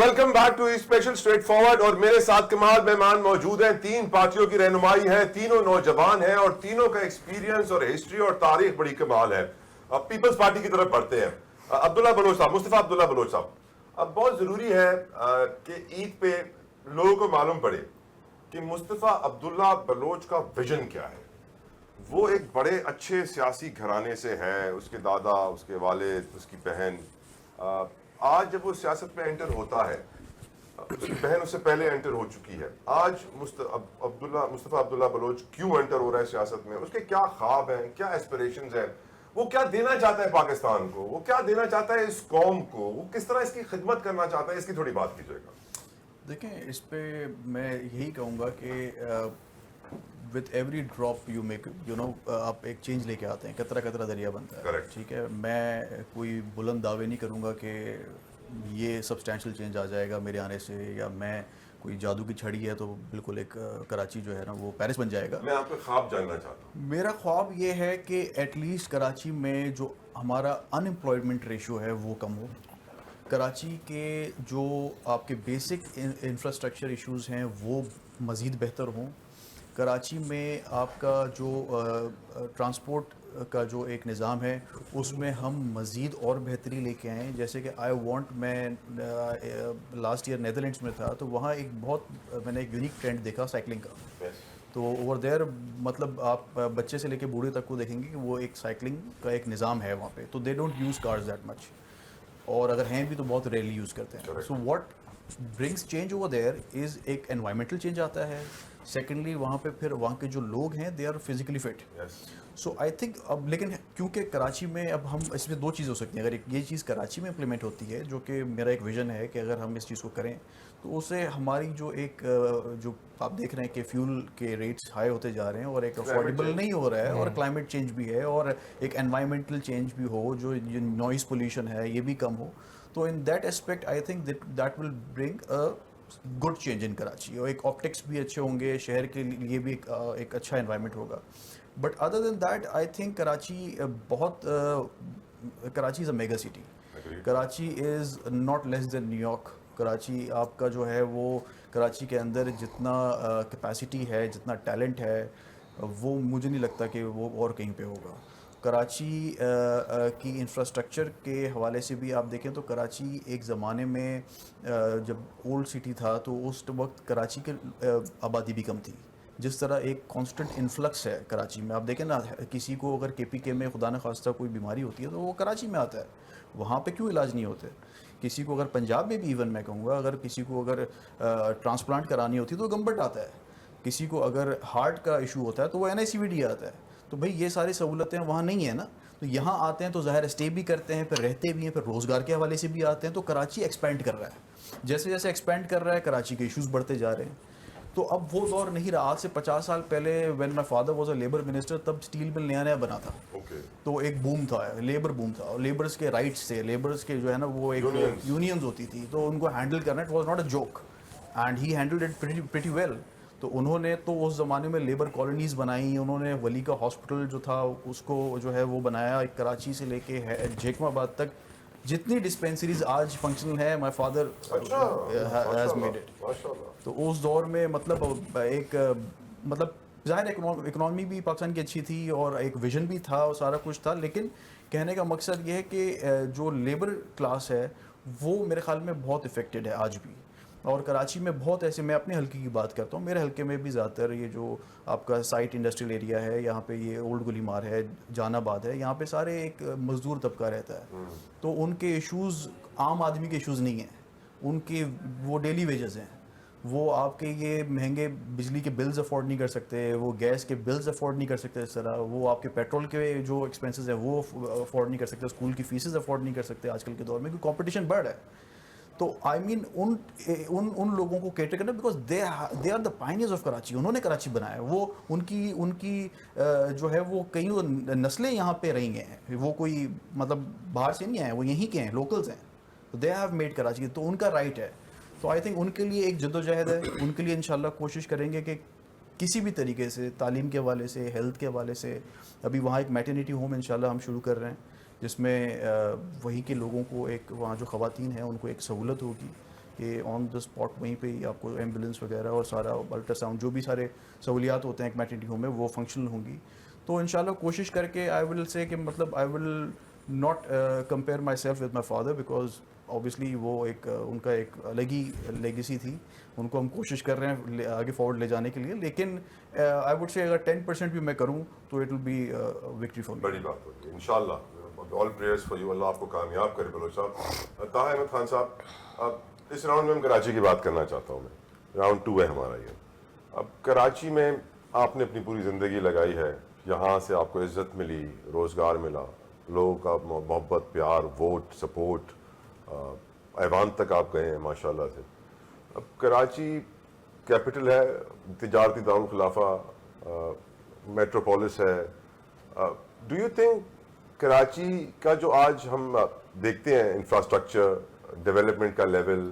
Welcome back to special straightforward. اور میرے ساتھ کمال مہمان موجود ہیں. تین پارٹیوں کی رہنمائی ہے, تینوں نوجوان ہیں اور تینوں کا ایکسپیرینس اور ہسٹری اور تاریخ بڑی کمال ہے. اب پیپلز پارٹی کی طرف بڑھتے ہیں. عبداللہ بلوچ صاحب, مصطفیٰ عبداللہ بلوچ صاحب, اب بہت ضروری ہے کہ عید پہ لوگوں کو معلوم پڑے کہ مصطفیٰ عبداللہ بلوچ کا ویژن کیا ہے. وہ ایک بڑے اچھے سیاسی گھرانے سے ہے, اس کے دادا, اس کے والد, اس کی بہن. آج جب وہ سیاست میں انٹر ہوتا ہے, اس کی بہن اس سے پہلے انٹر ہو چکی ہے. آج مصطفیٰ عبداللہ بلوچ کیوں انٹر ہو رہا ہے سیاست میں, اس کے کیا خواب ہیں, کیا ایسپریشنز ہیں, وہ کیا دینا چاہتا ہے پاکستان کو, وہ کیا دینا چاہتا ہے اس قوم کو, وہ کس طرح اس کی خدمت کرنا چاہتا ہے, اس کی تھوڑی بات کیجیے گا. دیکھیں, اس پہ میں یہی کہوں گا کہ with every drop you make آپ ایک چینج لے کے آتے ہیں, قطرہ قطرہ دریا بنتا ہے. Correct. ٹھیک ہے, میں کوئی بلند دعوے نہیں کروں گا کہ یہ سبسٹینشیل چینج آ جائے گا میرے آنے سے, یا میں کوئی جادو کی چھڑی ہے تو بالکل ایک کراچی جو ہے نا وہ پیرس بن جائے گا. میں آپ کا خواب جاننا چاہتا ہوں. میرا خواب یہ ہے کہ ایٹ لیسٹ کراچی میں جو ہمارا ان امپلائمنٹ ریشو ہے وہ کم ہو. کراچی کے جو آپ کے بیسک انفراسٹرکچر ایشوز ہیں وہ مزید بہتر ہوں. کراچی میں آپ کا جو ٹرانسپورٹ کا جو ایک نظام ہے اس میں ہم مزید اور بہتری لے کے آئیں. جیسے کہ میں لاسٹ ایئر نیدرلینڈس میں تھا, تو وہاں ایک میں نے ایک یونیک ٹرینڈ دیکھا سائیکلنگ کا. تو اوور دیر مطلب آپ بچے سے لے کے بوڑھے تک کو دیکھیں گے کہ وہ ایک سائیکلنگ کا ایک نظام ہے وہاں پہ. تو they don't use cars that much, اور اگر ہیں بھی تو بہت ریئرلی یوز کرتے ہیں. So what brings change over there is ایک انوائرمنٹل چینج آتا ہے. سیکنڈلی وہاں پہ پھر وہاں کے جو لوگ ہیں they are physically fit. So I think اب لیکن کیونکہ کراچی میں اب ہم اس میں دو چیزیں ہو سکتی ہیں. اگر یہ چیز کراچی میں امپلیمنٹ ہوتی ہے, جو کہ میرا ایک ویژن ہے کہ اگر ہم اس چیز کو کریں تو اسے ہماری جو ایک جو آپ دیکھ رہے ہیں کہ فیول کے ریٹس ہائی ہوتے جا رہے ہیں اور ایک افورڈیبل نہیں ہو رہا ہے, اور کلائمیٹ چینج بھی ہے, اور ایک انوائرمنٹل چینج بھی ہو, جو نوائز پولیوشن ہے یہ بھی کم ہو. تو in that aspect I think that will bring a good change in Karachi, اور ایک آپٹکس بھی اچھے ہوں گے, شہر کے لیے بھی ایک اچھا انوائرمنٹ ہوگا. But other than that I think Karachi Karachi is a mega city. Karachi is not less than New York. Karachi آپ کا جو ہے وہ کراچی کے اندر جتنا کیپیسٹی ہے, جتنا ٹیلنٹ ہے, وہ مجھے نہیں لگتا کہ وہ اور کہیں پہ ہوگا. کراچی کی انفراسٹرکچر کے حوالے سے بھی آپ دیکھیں تو کراچی ایک زمانے میں جب اولڈ سٹی تھا تو اس وقت کراچی کی آبادی بھی کم تھی. جس طرح ایک کانسٹنٹ انفلکس ہے کراچی میں. آپ دیکھیں نا, کسی کو اگر کے پی کے میں خدا نخواستہ کوئی بیماری ہوتی ہے تو وہ کراچی میں آتا ہے. وہاں پہ کیوں علاج نہیں ہوتے؟ کسی کو اگر پنجاب میں بھی ایون میں کہوں گا اگر کسی کو اگر ٹرانسپلانٹ کرانی ہوتی ہے تو گمبٹ آتا ہے. کسی کو اگر ہارٹ کا ایشو ہوتا ہے تو وہ NICVD آتا ہے. تو بھائی یہ ساری سہولتیں وہاں نہیں ہیں نا. تو یہاں آتے ہیں تو ظاہر اسٹے بھی کرتے ہیں, پھر رہتے بھی ہیں, پھر روزگار کے حوالے سے بھی آتے ہیں. تو کراچی ایکسپینڈ کر رہا ہے. جیسے جیسے ایکسپینڈ کر رہا ہے کراچی کے ایشوز بڑھتے جا رہے ہیں. تو اب وہ دور نہیں رہا. آج سے 50 سال پہلے when my father was a labour minister, تب اسٹیل مل نیا بنا تھا. تو ایک بوم تھا, لیبر بوم تھا, اور لیبرس کے رائٹس تھے, لیبرس کے جو ہے نا وہ ایک یونینز ہوتی تھی, تو ان کو ہینڈل کرنا it was not a joke, and he handled it pretty well. تو انہوں نے تو اس زمانے میں لیبر کالونیز بنائیں. انہوں نے ولی کا ہاسپٹل جو تھا اس کو جو ہے وہ بنایا. کراچی سے لے کے جیکم آباد تک جتنی ڈسپینسریز آج فنکشنل ہے, my father has made it. تو اس دور میں مطلب ایک مطلب ظاہر اکنامی بھی پاکستان کی اچھی تھی اور ایک ویژن بھی تھا اور سارا کچھ تھا. لیکن کہنے کا مقصد یہ ہے کہ جو لیبر کلاس ہے وہ میرے خیال میں بہت افیکٹڈ ہے آج بھی. اور کراچی میں بہت ایسے, میں اپنے حلقے کی بات کرتا ہوں, میرے حلقے میں بھی زیادہ تر یہ جو آپ کا سائٹ انڈسٹریل ایریا ہے, یہاں پہ یہ اولڈ گلی مار ہے, جان آباد ہے, یہاں پہ سارے ایک مزدور طبقہ رہتا ہے. تو ان کے ایشوز عام آدمی کے ایشوز نہیں ہیں. ان کے وہ ڈیلی ویجز ہیں. وہ آپ کے یہ مہنگے بجلی کے بلز افورڈ نہیں کر سکتے, وہ گیس کے بلز افورڈ نہیں کر سکتے اس طرح, وہ آپ کے پیٹرول کے جو ایکسپینسز ہیں وہ افورڈ نہیں کر سکتے, اسکول کی فیسز افورڈ نہیں کر سکتے آج کل کے دور میں, کیونکہ کمپٹیشن بڑھ ہے. تو آئی مین ان لوگوں کو کیٹر کرنا, because they are the pioneers of Karachi. انہوں نے کراچی بنایا ہے. وہ ان کی جو ہے وہ کئی نسلیں یہاں پہ رہی ہیں. وہ کوئی مطلب باہر سے نہیں آئے, وہ یہیں کے ہیں, لوکلز ہیں. تو دے ہیو میڈ کراچی, تو ان کا رائٹ ہے. تو آئی تھنک ان کے لیے ایک جدوجہد ہے. ان کے لیے انشاءاللہ کوشش کریں گے کہ کسی بھی طریقے سے, تعلیم کے حوالے سے, ہیلتھ کے حوالے سے. ابھی وہاں ایک میٹرنیٹی ہوم انشاءاللہ ہم شروع کر رہے ہیں, جس میں وہی کے لوگوں کو ایک, وہاں جو خواتین ہیں ان کو ایک سہولت ہوگی. کہ آن دا اسپاٹ وہیں پہ ہی آپ کو ایمبولینس وغیرہ اور سارا الٹرا ساؤنڈ جو بھی سارے سہولیات ہوتے ہیں ایک میٹرنٹی ہوم میں وہ فنکشنل ہوں گی. تو انشاءاللہ کوشش کر کے آئی ول سے کہ مطلب I will not compare myself with my father, because obviously وہ ایک ان کا ایک الگ ہی لیگیسی تھی, ان کو ہم کوشش کر رہے ہیں آگے فارورڈ لے جانے کے لیے, لیکن آئی وڈ سے اگر 10% بھی میں کروں تو it will be victory for me. بڑی بات ہوگی انشاءاللہ. آل پریئرز فار یو, اللہ آپ کو کامیاب کرے بلوچ صاحب. طاہر احمد خان صاحب, اب اس راؤنڈ میں ہم کراچی کی بات کرنا چاہتا ہوں. میں راؤنڈ 2 ہے ہمارا یہ. اب کراچی میں آپ نے اپنی پوری زندگی لگائی ہے, یہاں سے آپ کو عزت ملی, روزگار ملا, لوگوں کا محبت, پیار, ووٹ, سپورٹ, ایوان تک آپ گئے ہیں ماشاءاللہ سے. اب کراچی کیپٹل ہے, تجارتی دارالخلافہ, میٹروپولس ہے. ڈو یو تھنک کراچی کا جو آج ہم دیکھتے ہیں انفراسٹرکچر, ڈیولپمنٹ کا لیول,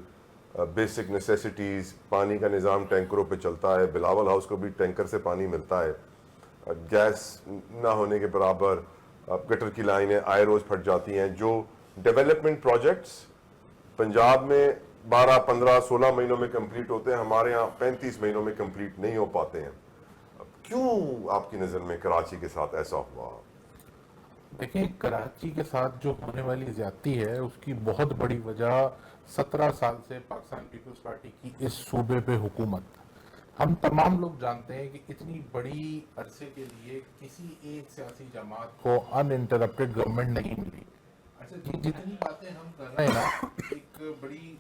بیسک نیسیسٹیز, پانی کا نظام ٹینکروں پہ چلتا ہے, بلاول ہاؤس کو بھی ٹینکر سے پانی ملتا ہے, گیس نہ ہونے کے برابر, گٹر کی لائنیں آئے روز پھٹ جاتی ہیں, جو ڈیولپمنٹ پروجیکٹس پنجاب میں 12, 15, 16 مہینوں میں کمپلیٹ ہوتے ہیں, ہمارے ہاں 35 مہینوں میں کمپلیٹ نہیں ہو پاتے ہیں. کیوں آپ کی نظر میں کراچی کے ساتھ ایسا ہوا؟ دیکھیں, کراچی کے ساتھ جو ہونے والی زیادتی ہے اس کی بہت بڑی وجہ 17 سال سے پاکستان پیپلز پارٹی کی اس صوبے پہ حکومت. ہم تمام لوگ جانتے ہیں کہ اتنی بڑی عرصے کے لیے کسی ایک سیاسی جماعت کو ان انٹرپٹڈ گورنمنٹ نہیں ملی. اچھا, جتنی باتیں ہم کر رہے ہیں نا, ایک بڑی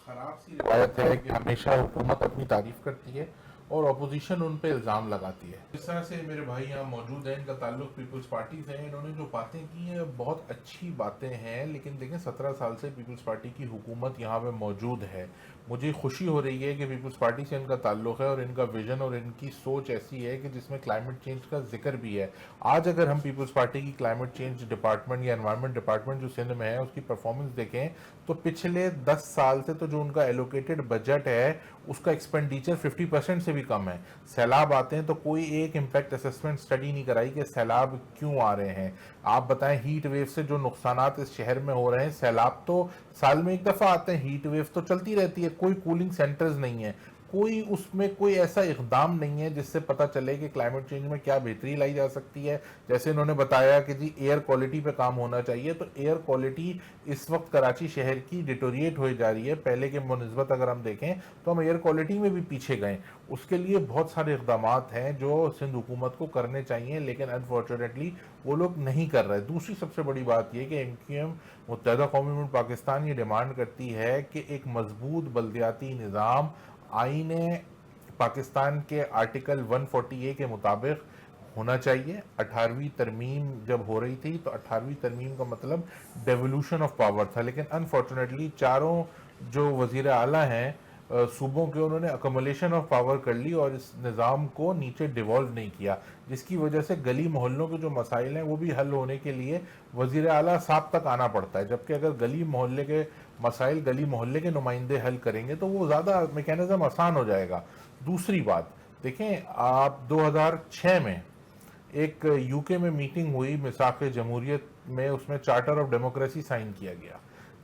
خراب سی روایت ہے کہ ہمیشہ حکومت اپنی تعریف کرتی ہے اور اپوزیشن ان پہ الزام لگاتی ہے. اس طرح سے میرے بھائی یہاں موجود ہیں, ان کا تعلق پیپلز پارٹی سے ہے, انہوں نے جو باتیں کی ہیں بہت اچھی باتیں ہیں, لیکن دیکھیں 17 سال سے پیپلز پارٹی کی حکومت یہاں پہ موجود ہے. مجھے خوشی ہو رہی ہے کہ پیپلز پارٹی سے ان کا تعلق ہے اور ان کا ویژن اور ان کی سوچ ایسی ہے کہ جس میں کلائمیٹ چینج کا ذکر بھی ہے. آج اگر ہم پیپلز پارٹی کی کلائمیٹ چینج ڈپارٹمنٹ یا انوائرمنٹ ڈپارٹمنٹ جو سندھ میں ہے اس کی پرفارمنس دیکھیں تو پچھلے 10 سال سے تو جو ان کا ایلوکیٹڈ بجٹ ہے اس کا ایکسپینڈیچر 50% سے بھی کم ہے. سیلاب آتے ہیں تو کوئی ایک امپیکٹ اسسمنٹ اسٹڈی نہیں کرائی کہ سیلاب کیوں آ رہے ہیں. آپ بتائیں, ہیٹ ویو سے جو نقصانات اس شہر میں ہو رہے ہیں, سیلاب تو سال میں ایک دفعہ آتے ہیں, ہیٹ ویو تو چلتی رہتی ہے, کوئی کولنگ سینٹرز نہیں ہے, کوئی اس میں کوئی ایسا اقدام نہیں ہے جس سے پتہ چلے کہ کلائمیٹ چینج میں کیا بہتری لائی جا سکتی ہے. جیسے انہوں نے بتایا کہ جی ایئر کوالٹی پہ کام ہونا چاہیے, تو ایئر کوالٹی اس وقت کراچی شہر کی ڈیٹوریٹ ہوئی جا رہی ہے. پہلے کے منسبت اگر ہم دیکھیں تو ہم ایئر کوالٹی میں بھی پیچھے گئے. اس کے لیے بہت سارے اقدامات ہیں جو سندھ حکومت کو کرنے چاہیے, لیکن انفارچونیٹلی وہ لوگ نہیں کر رہے. دوسری سب سے بڑی بات یہ کہ MQM متحدہ قومی ملک پاکستان یہ ڈیمانڈ کرتی ہے کہ ایک مضبوط بلدیاتی نظام آئین پاکستان کے آرٹیکل 140A کے مطابق ہونا چاہیے. 18ویں ترمیم جب ہو رہی تھی تو 18ویں ترمیم کا مطلب ڈیولوشن آف پاور تھا, لیکن انفارچونیٹلی چاروں جو وزیر اعلیٰ ہیں صوبوں کے, انہوں نے اکمولیشن آف پاور کر لی اور اس نظام کو نیچے ڈیوالو نہیں کیا, جس کی وجہ سے گلی محلوں کے جو مسائل ہیں وہ بھی حل ہونے کے لیے وزیر اعلیٰ صاحب تک آنا پڑتا ہے. جبکہ اگر گلی محلے کے مسائل گلی محلے کے نمائندے حل کریں گے تو وہ زیادہ میکینزم آسان ہو جائے گا. دوسری بات دیکھیں, آپ 2006 میں ایک UK میں میٹنگ ہوئی میثاق جمہوریت میں, اس میں چارٹر آف ڈیموکریسی سائن کیا گیا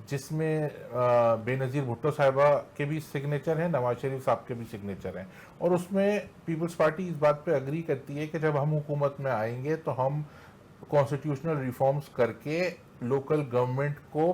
جس میں بے نظیر بھٹو صاحبہ کے بھی سگنیچر ہیں, نواز شریف صاحب کے بھی سگنیچر ہیں, اور اس میں پیپلز پارٹی اس بات پہ اگری کرتی ہے کہ جب ہم حکومت میں آئیں گے تو ہم کانسٹیٹیوشنل ریفارمز کر کے لوکل گورنمنٹ کو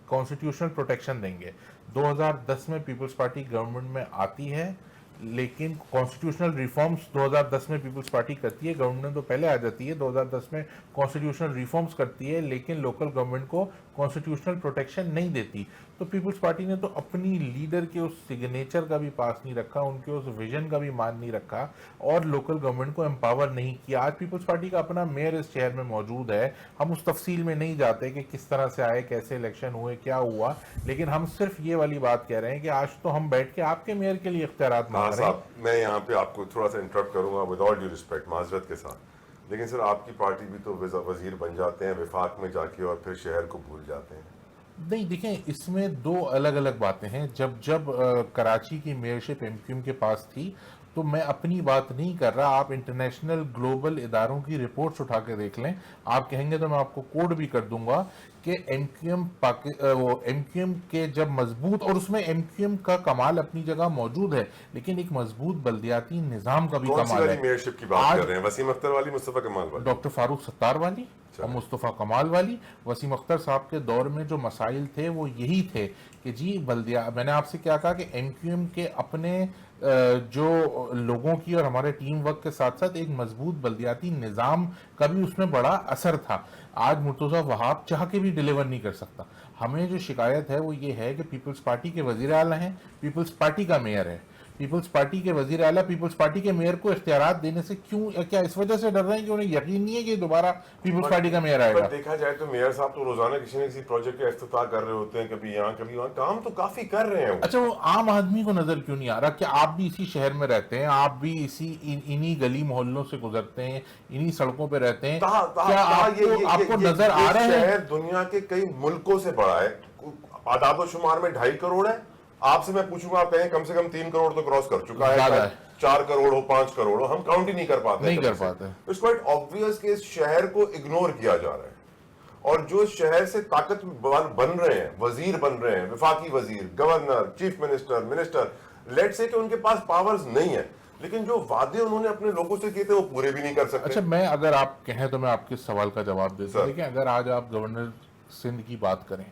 کانسٹیٹیوشنل پروٹیکشن دیں گے. 2010 میں پیپلز پارٹی گورنمنٹ میں آتی ہے, لیکن کانسٹیٹیوشنل ریفارمز 2010 میں پیپلز پارٹی کرتی ہے, گورنمنٹ تو پہلے آ جاتی ہے, 2010 میں کانسٹیٹیوشنل ریفارمز کرتی ہے, لیکن لوکل گورنمنٹ کو کانسٹیٹیوشنل پروٹیکشن نہیں دیتی. تو پیپلز پارٹی نے تو اپنی لیڈر کے اس سگنیچر کا بھی پاس نہیں رکھا, ان کے اس ویژن کا بھی مان نہیں رکھا, اور لوکل گورنمنٹ کو امپاور نہیں کیا. آج پیپلز پارٹی کا اپنا میئر اس شہر میں موجود ہے, ہم اس تفصیل میں نہیں جاتے کہ کس طرح سے آئے, کیسے الیکشن ہوئے, کیا ہوا, لیکن ہم صرف یہ والی بات کہہ رہے ہیں کہ آج تو ہم بیٹھ کے آپ کے میئر کے لیے اختیارات مانگ رہے ہیں. میں یہاں پہ آپ کو تھوڑا سا انٹرپٹ کروں گا ود آل ڈیو ریسپیکٹ, معذرت کے ساتھ, لیکن سر آپ کی پارٹی بھی تو وزیر بن جاتے ہیں وفاق میں جا کے اور پھر شہر کو بھول جاتے ہیں. نہیں دیکھیں, اس میں دو الگ الگ باتیں ہیں. جب کراچی کی میئرشپ MQM کے پاس تھی تو میں اپنی بات نہیں کر رہا, آپ انٹرنیشنل گلوبل اداروں کی رپورٹس اٹھا کے دیکھ لیں, آپ کہیں گے تو میں آپ کو کوڈ بھی کر دوں گا کہ ایم کیو ایم کے جب مضبوط, اور اس میں ایم کیو ایم کا کمال اپنی جگہ موجود ہے, لیکن ایک مضبوط بلدیاتی نظام کا بھی کون سی کمال والی ہے. میئرشپ کی بات کر رہے ہیں؟ وسیم اختر والی, مصطفیٰ کمال والی؟ ڈاکٹر فاروق ستار والی اور مصطفیٰ کمال والی. وسیم اختر صاحب کے دور میں جو مسائل تھے وہ یہی تھے کہ جی بلدیا, میں نے آپ سے کیا کہا کہ ایم کیو ایم کے اپنے جو لوگوں کی اور ہمارے ٹیم ورک کے ساتھ ساتھ ایک مضبوط بلدیاتی نظام کا بھی اس میں بڑا اثر تھا. آج مرتضی وہاب چاہ کے بھی ڈیلیور نہیں کر سکتا. ہمیں جو شکایت ہے وہ یہ ہے کہ پیپلز پارٹی کے وزیر اعلیٰ ہیں, پیپلز پارٹی کا میئر ہے, پیپلز پارٹی کے وزیر اعلیٰ پیپلز پارٹی کے میئر کو اختیارات دینے سے کیوں, کیا اس وجہ سے ڈر رہے ہیں کہ انہیں یقین نہیں ہے کہ دوبارہ پیپلز پارٹی کا میئر آئے گا؟ دیکھا جائے تو میئر صاحب تو روزانہ کسی نہ کسی پروجیکٹ کا افتتاح کر رہے ہوتے ہیں, کبھی یہاں کبھی وہاں, کام تو کافی کر رہے ہیں. اچھا, وہ عام آدمی کو نظر کیوں نہیں آ رہا کہ آپ بھی اسی شہر میں رہتے ہیں, آپ بھی اسی انہی گلی محلوں سے گزرتے ہیں, انہی سڑکوں پہ رہتے ہیں, کیا آپ کو نظر آ رہے ہیں؟ شہر دنیا کے کئی ملکوں سے بڑا ہے, اعداد و شمار میں 2.5 کروڑ ہے. آپ سے میں پوچھوں گا, آپ کہیں کم سے کم 3 کروڑ تو کراس کر چکا ہے, 4 کروڑ ہو 5 کروڑ ہو, ہم کاؤنٹ ہی نہیں کر پاتے. اٹس کوائٹ آبویس کہ اس شہر کو اگنور کیا جا رہا ہے, اور جو اس شہر سے طاقت بن رہے ہیں, وزیر بن رہے ہیں, وفاقی وزیر, گورنر, چیف منسٹر, لیٹ سے کہ ان کے پاس پاورز نہیں ہیں, لیکن جو وعدے انہوں نے اپنے لوگوں سے کیے تھے وہ پورے بھی نہیں کر سکتے. اچھا, میں اگر آپ کہیں تو میں آپ کے سوال کا جواب دیتا ہوں. دیکھیں, اگر آج آپ گورنر سندھ کی بات کریں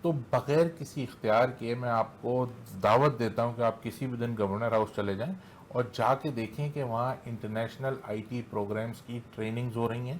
تو بغیر کسی اختیار کے میں آپ کو دعوت دیتا ہوں کہ آپ کسی بھی دن گورنر ہاؤس چلے جائیں اور جا کے دیکھیں کہ وہاں انٹرنیشنل آئی ٹی پروگرامز کی ٹریننگز ہو رہی ہیں,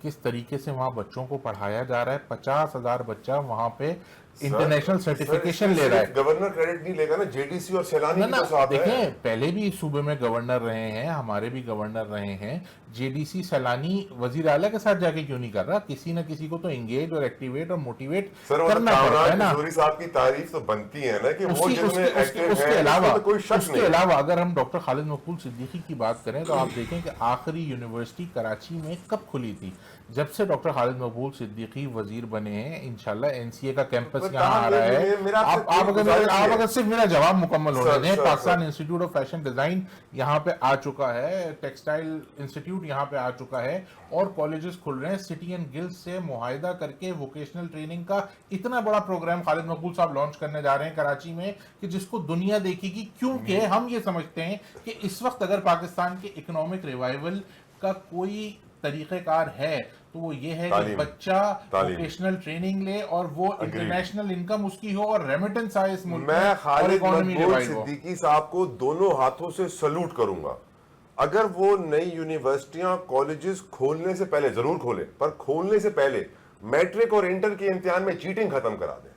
کس طریقے سے وہاں بچوں کو پڑھایا جا رہا ہے. 50,000 بچہ وہاں پہ انٹرنیشنل سرٹیفیکیشن لے رہا ہے. گورنر کریڈٹ نہیں لے گا نا, جے ڈی سی اور سیلانی کی تو ساتھ ہے. دیکھیں, پہلے بھی اس صوبے میں گورنر رہے ہیں, ہمارے بھی گورنر رہے ہیں, جے ڈی سی سیلانی وزیر اعلیٰ کے ساتھ جا کے کیوں نہیں کر رہا؟ کسی نہ کسی کو تو انگیج اور ایکٹیویٹ اور موٹیویٹ کرنا پڑتا ہے نا. سوری صاحب کی تعریف تو بنتی ہے نا کہ وہ جس میں ایکٹیو اس ہے, کوئی شک نہیں. اس کے علاوہ اگر ہم ڈاکٹر خالد مقبول صدیقی کی بات کریں تو آپ دیکھیں کہ آخری یونیورسٹی کراچی میں کب کھلی تھی؟ جب سے ڈاکٹر خالد مقبول صدیقی وزیر بنے ہیں. انشاءاللہ این سی اے کا کیمپس یہاں آ رہا ہے. آپ اگر صرف میرا جواب مکمل ہونے دیں, Pakistan institute of fashion design یہاں پہ آ چکا ہے, ٹیکسٹائل انسٹیٹیوٹ یہاں پہ آ چکا ہے, اور کالجز کھل رہے ہیں. سٹی اینڈ گلڈ سے معاہدہ کر کے ووکیشنل ٹریننگ کا اتنا بڑا پروگرام خالد مقبول صاحب لانچ کرنے جا رہے ہیں کراچی میں کہ جس کو دنیا دیکھے گی. کیونکہ ہم یہ سمجھتے ہیں کہ اس وقت اگر پاکستان کے اکنامک ریوائول کا کوئی طریقہ کار ہے تو وہ یہ ہے کہ بچہ ووکیشنل ٹریننگ لے اور وہ انٹرنیشنل انکم اس کی ہو اور ریمیٹنس آئے اس ملک میں. میں خالد مقبول صدیقی صاحب کو دونوں ہاتھوں سے سلوٹ کروں گا. اگر وہ نئی یونیورسٹیاں کالجز کھولنے سے پہلے, ضرور کھولے, پر کھولنے سے پہلے میٹرک اور انٹر کے امتحان میں چیٹنگ ختم کرا دیں.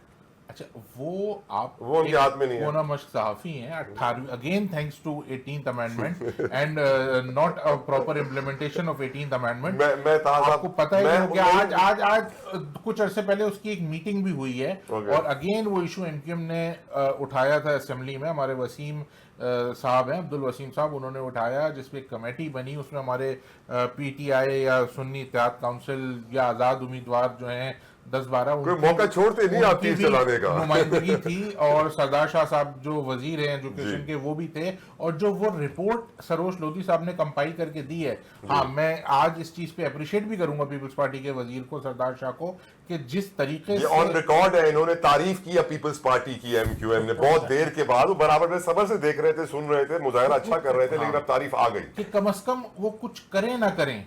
اچھا, وہ آپ وہ ان کے ہاتھ میں نہیں ہے. وہ مشق صحافی ہیں. 18 again thanks to 18th amendment and not proper implementation of 18th amendment. آپ کو پتہ ہے کہ آج کچھ عرصے پہلے اس کی ایک میٹنگ بھی ہوئی ہے, اور اگین وہ ایشو ایم کیو ایم نے اٹھایا تھا اسمبلی میں. ہمارے وسیم صاحب ہیں, عبد الوسیم صاحب, انہوں نے اٹھایا, جس پہ ایک کمیٹی بنی. اس میں ہمارے پی ٹی آئی یا سنی اتحاد کونسل یا آزاد امیدوار جو ہیں 10-12 موقع چھوڑتے نہیں آپ تیر چلانے کا نمائندگی تھی, اور سردار شاہ صاحب جو وزیر ہیں ایجوکیشن کے وہ بھی تھے, اور جو وہ رپورٹ سروش لودھی صاحب نے کمپائل کر کے دی ہے. ہاں, میں آج اس چیز پہ اپریشیٹ بھی کروں گا پیپلز پارٹی کے وزیر کو, سردار شاہ کو, کہ جس طریقے سے آن ریکارڈ ہے انہوں نے تعریف کی پیپلز پارٹی کی, ایم کیو ایم نے بہت دیر کے بعد. وہ برابر میں صبر سے دیکھ رہے تھے, سن رہے تھے, مظاہرہ اچھا کر رہے تھے, لیکن اب تعریف آ گئی کہ کم از کم وہ کچھ کریں نہ کریں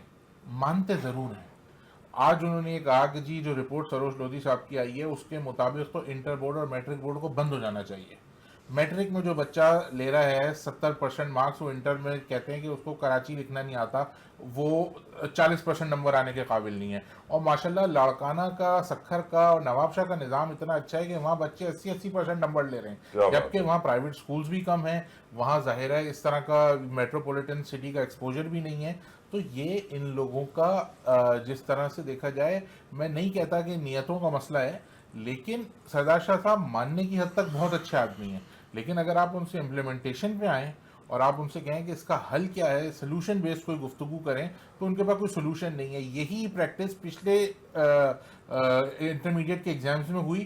مانتے ضرور ہیں. آج انہوں نے یہ کہا کہ جی جو رپورٹ سروش لودھی صاحب کی آئی ہے اس کے مطابق تو انٹر بورڈ اور میٹرک بورڈ کو بند ہو جانا چاہیے. میٹرک میں جو بچہ لے رہا ہے 70% مارکس, وہ انٹر میں کہتے ہیں کہ اس کو کراچی لکھنا نہیں آتا, وہ 40% نمبر آنے کے قابل نہیں ہے. اور ماشاءاللہ لاڑکانہ کا, سکھر کا اور نواب شاہ کا نظام اتنا اچھا ہے کہ وہاں بچے 80% نمبر لے رہے ہیں, جبکہ وہاں پرائیویٹ سکولز بھی کم ہیں, وہاں ظاہر ہے اس طرح کا میٹروپولیٹن سٹی کا ایکسپوجر بھی نہیں ہے. تو یہ ان لوگوں کا جس طرح سے دیکھا جائے, میں نہیں کہتا کہ نیتوں کا مسئلہ ہے, لیکن سردار شاہ صاحب ماننے کی حد تک بہت اچھے آدمی ہیں, لیکن اگر آپ ان سے امپلیمنٹیشن پہ آئیں اور آپ ان سے کہیں کہ اس کا حل کیا ہے, سلوشن بیسڈ کوئی گفتگو کریں, تو ان کے پاس کوئی سلوشن نہیں ہے. یہی پریکٹس پچھلے انٹرمیڈیٹ کے ایگزامز میں ہوئی,